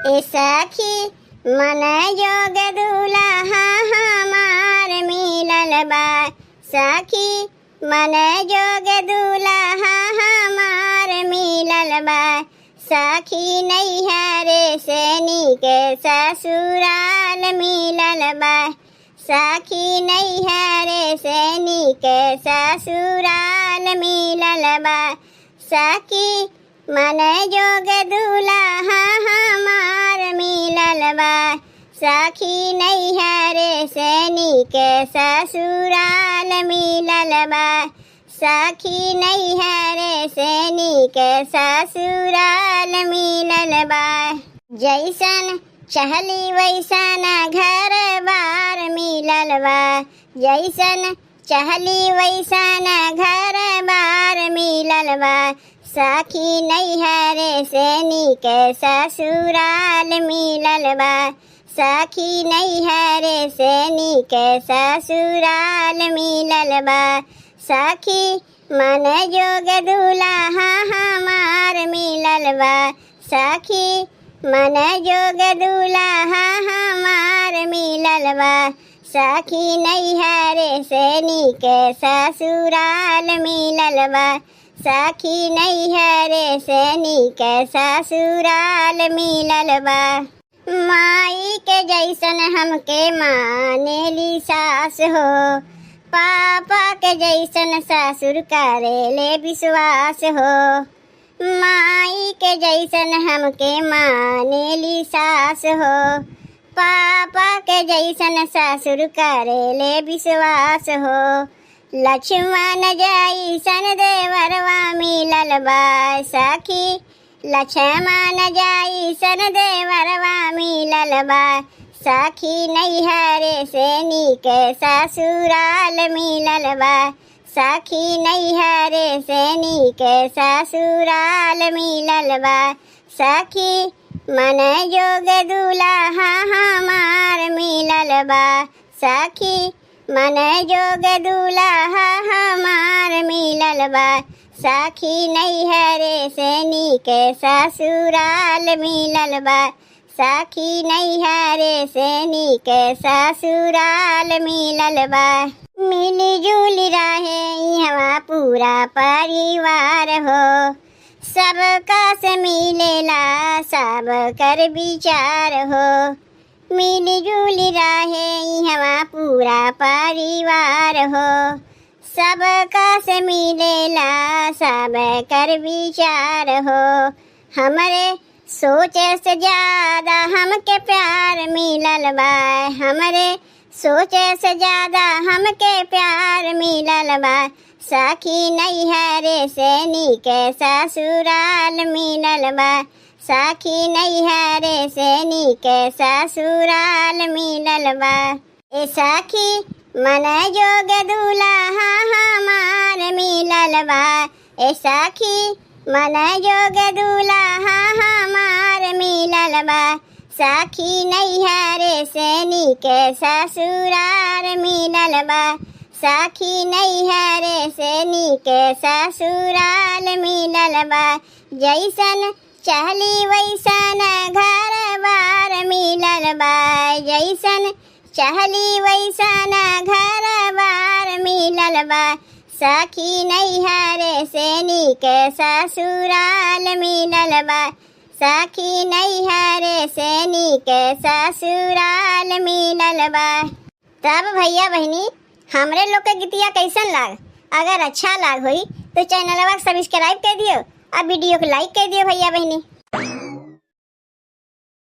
ए सखी मन जोग दूल्हा हमार मिलल बा। सखी मन जोग दूल्हा हमार मिलल बा। सखी नैहरे से नीक ससुराल मिलल बा। सखी नैहरे से नीक ससुराल मिलल बा। सखी मन जोग दूल्हा हमार मिलल बा। सखी नैहरे से नीक ससुराल मिलल बा। सखी नैहरे से नीक ससुराल मिलल बा। जैसन चहली वैसन घर बार मिलल बा। जैसन चहली वैसन घर बार मिलल बा। सखी नैहरे से नीक ससुराल मिलल बा। सखी नैहरे से नीक ससुराल मिलल बा। सखी मन जोग दूल्हा हमार मिलल बा। सखी मन जोग दूल्हा हमार मिलल बा। सखी नैहरे से नीक ससुराल मिलल बा। सखी नैहरे से नीक ससुराल मिलल बा। माई के जैसन हमके मानेली सास हो। पापा के जैसन ससुर करेले विश्वास हो। माई के जैसन हमके मानेली सास हो। पापा के जैसन ससुर करेले विश्वास हो। लक्ष्मण जैसन देवरवा मिलल बा। सखी लक्ष्मण जैसन देवरवा मिलल बा। सखी नैहरे से नीक ससुराल मिलल बा। सखी नैहरे से नीक ससुराल मिलल बा। सखी मन जोग दूल्हा हमार मिलल बा। सखी मन जोग दूल्हा हमार मिलल बा। सखी नैहरे से नीक ससुराल मिलल बा। सखी नैहरे से नीक ससुराल मिलल बा। मिली जुली रहे इहवा पूरा परिवार हो। सबका से मिलेला सब कर विचार हो। मिली जुली रहे इहवा पूरा परिवार हो। सबका से मिलेला सब कर विचार हो। हमरे सोचे से ज्यादा हमके प्यार मिलल बा। हमरे सोचे से ज्यादा हमके प्यार मिलल बा। सखी नैहरे से नीक ससुराल मिलल बा। सखी नैहरे से नीक ससुराल मिलल बा। ए सखी मन जोग दूल्हा हमार मिलल बा। ए सखी मन जोग दूल्हा हमार मिलल बा। सखी नैहरे से नीक ससुराल मिलल बा। सखी नैहरे से नीक ससुराल मिलल बा। जैसन चहली वैसन घर बार मिलल बा। जैसन चहली वैसन घर बार मिलल बा। सखी नैहरे से नीक ससुराल मिलल बा। सखी नैहरे से नीक ससुराल मिलल बा। तब भैया बहनी हमरे लोग के गीतिया कैसन लाग? अगर अच्छा लाग होई तो चैनलवा सब्सक्राइब कर दियो और वीडियो को लाइक कर दियो भैया बहनी।